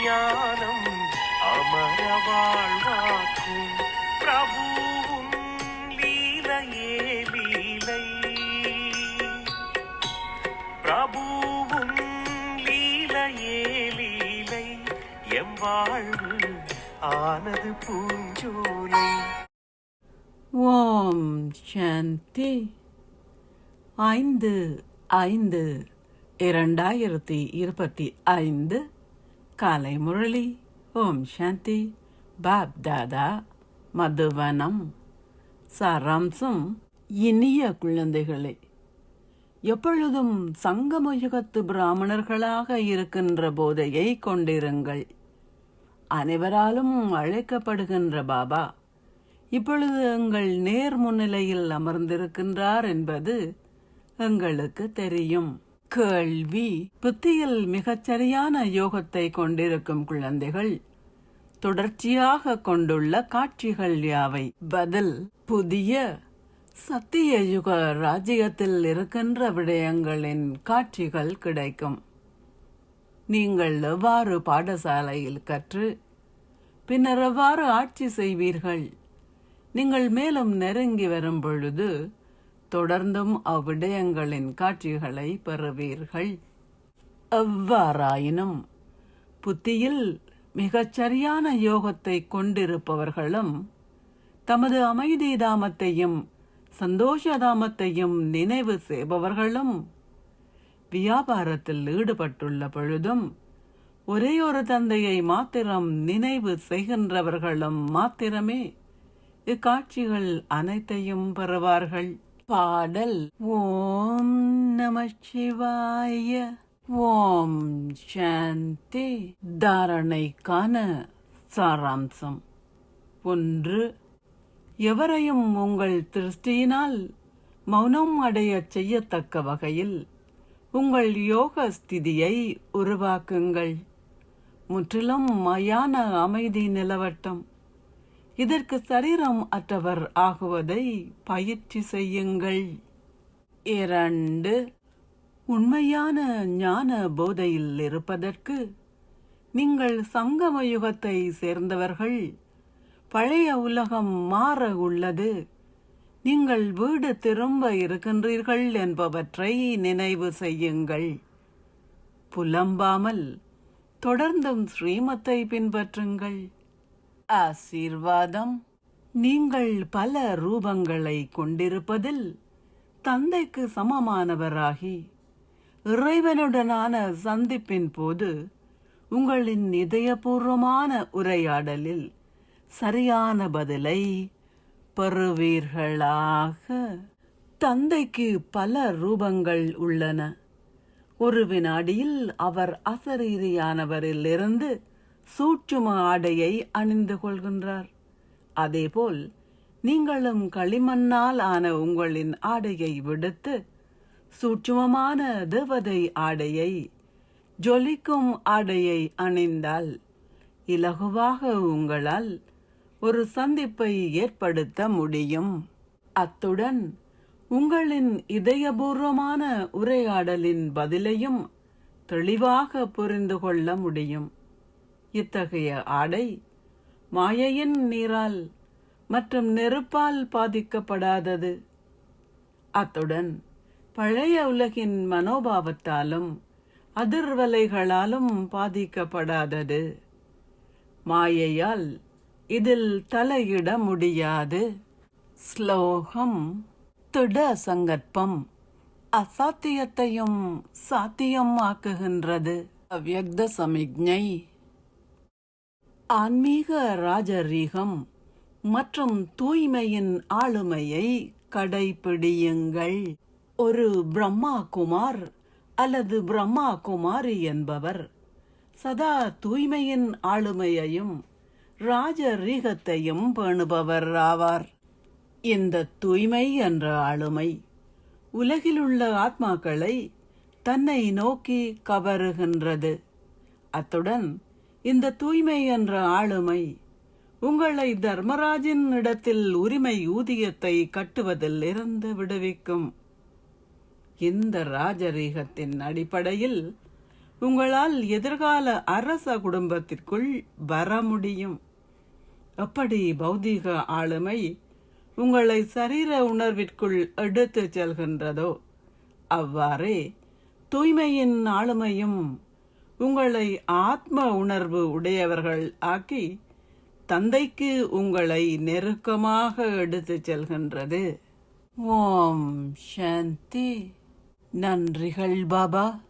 ஞானம் அமர வாழ்வாக்கும் பிரபுவும் லீலையே லீலை பிரபுவும் லீலையே லீலை எம் வாழ்வு ஆனது பூஞ்சோலை. ஓம் சாந்தி. 5/5/2025 காலை முரளி. ஓம் சாந்தி. பாப் தாதா, மதுவனம். சாராம்சம்: இனிய குழந்தைகளே, எப்பொழுதும் சங்கமயுகத்து பிராமணர்களாக இருக்கின்ற போதையை கொண்டிருங்கள். அனைவராலும் அழைக்கப்படுகின்ற பாபா இப்பொழுது எங்கள் நேர் முன்னிலையில் அமர்ந்திருக்கின்றார் என்பது எங்களுக்கு தெரியும். கேள்வி: புத்தியில் மிகச்சரியான யோகத்தை கொண்டிருக்கும் குழந்தைகள் தொடர்ச்சியாக கொண்டுள்ள காட்சிகள் யாவை? பதில்: புதிய சத்திய யுக ராஜ்யத்தில் இருக்கின்ற விடயங்களின் காட்சிகள் கிடைக்கும். நீங்கள் எவ்வாறு பாடசாலையில் கற்று பின்னர் எவ்வாறு ஆட்சி செய்வீர்கள்? நீங்கள் மேலும் நெருங்கி வரும் பொழுது தொடர்ந்தும் அவ்விடயங்களின் காட்சிகளை பெறுவீர்கள். எவ்வாறாயினும் புத்தியில் மிகச்சரியான யோகத்தை கொண்டிருப்பவர்களும் தமது அமைதி தாமத்தையும் சந்தோஷ தாமத்தையும் நினைவு செய்பவர்களும் வியாபாரத்தில் ஈடுபட்டுள்ள பொழுதும் ஒரே ஒரு தந்தையை மாத்திரம் நினைவு செய்கின்றவர்களும் மாத்திரமே இக்காட்சிகள் அனைத்தையும் பெறுவார்கள். பாடல்: ஓம் நம சிவாய. ஓம் சாந்தி. தாரணைக்கான சாராம்சம்: 1. எவரையும் உங்கள் திருஷ்டியினால் மௌனம் அடைய செய்யத்தக்க வகையில் உங்கள் யோக ஸ்திதியை உருவாக்குங்கள். முற்றிலும் மயான அமைதி நிலவட்டும். இதற்கு சரீரம் அற்றவர் ஆகுவதை பயிற்சி செய்யுங்கள். 2. உண்மையான ஞான போதையில் இருப்பதற்கு நீங்கள் சங்கம யுகத்தை சேர்ந்தவர்கள். பழைய உலகம் மாற உள்ளது. நீங்கள் வீடு திரும்ப இருக்கின்றீர்கள் என்பவற்றை நினைவு செய்யுங்கள். புலம்பாமல் தொடர்ந்தும் ஸ்ரீமத்தை பின்பற்றுங்கள். ஆசீர்வாதம்: நீங்கள் பல ரூபங்களை கொண்டிருப்பதில் தந்தைக்கு சமமானவராகி இறைவனுடனான சந்திப்பின் போது உங்களின் இதயபூர்வமான உரையாடலில் சரியான பதிலை பெறுவீர்களாக. தந்தைக்கு பல ரூபங்கள் உள்ளன. ஒரு வினாடியில் அவர் அசரீரியானவரிலிருந்து சூட்சும ஆடையை அணிந்து கொள்கின்றார். அதேபோல் நீங்களும் களிமண்ணால் ஆன உங்களின் ஆடையை விடுத்து சூட்சுமமான தேவதை ஆடையை, ஜொலிக்கும் ஆடையை அணிந்தால் இலகுவாக உங்களால் ஒரு சந்திப்பை ஏற்படுத்த முடியும். அத்துடன் உங்களின் இதயபூர்வமான உரையாடலின் பதிலையும் தெளிவாக புரிந்து கொள்ள முடியும். இத்தகைய ஆடை மாயையின் நீரால் மற்றும் நெருப்பால் பாதிக்கப்படாதது. அத்துடன் பழைய உலகின் மனோபாவத்தாலும் அதிர்வலைகளாலும் பாதிக்கப்படாதது. மாயையால் இதில் தலையிட முடியாது. ஸ்லோகம்: திட சங்கற்பம் அசாத்தியத்தையும் சாத்தியம் ஆக்குகின்றது. அவ்யக்த சமிக்ஞை: ஆன்மீக ராஜரீகம் மற்றும் தூய்மையின் ஆளுமையை கடைபிடியுங்கள். ஒரு பிரம்மா குமார் அல்லது பிரம்மா குமாரி என்பவர் சதா தூய்மையின் ஆளுமையையும் ராஜரீகத்தையும் பேணுபவர் ஆவார். இந்த தூய்மை என்ற ஆளுமை உலகிலுள்ள ஆத்மாக்களை தன்னை நோக்கி கவருகின்றது. அத்துடன் இந்த தூய்மை என்ற ஆளுமை உங்களை தர்மராஜின் இடத்தில் உரிமை ஊதியத்தை கட்டுவதில் இருந்து விடுவிக்கும். இந்த ராஜரீகத்தின் அடிப்படையில் உங்களால் எதிர்கால அரச குடும்பத்திற்குள் வர முடியும். எப்படி பௌதீக ஆளுமை உங்களை சரீர உணர்விற்குள் எடுத்துச் செல்கின்றதோ அவ்வாறே தூய்மையின் ஆளுமையும் உங்களை ஆத்ம உணர்வு உடையவர்கள் ஆக்கி தந்தைக்கு உங்களை நெருக்கமாக எடுத்துச் செல்கின்றது. ஓம் சாந்தி. நன்றிகள் பாபா.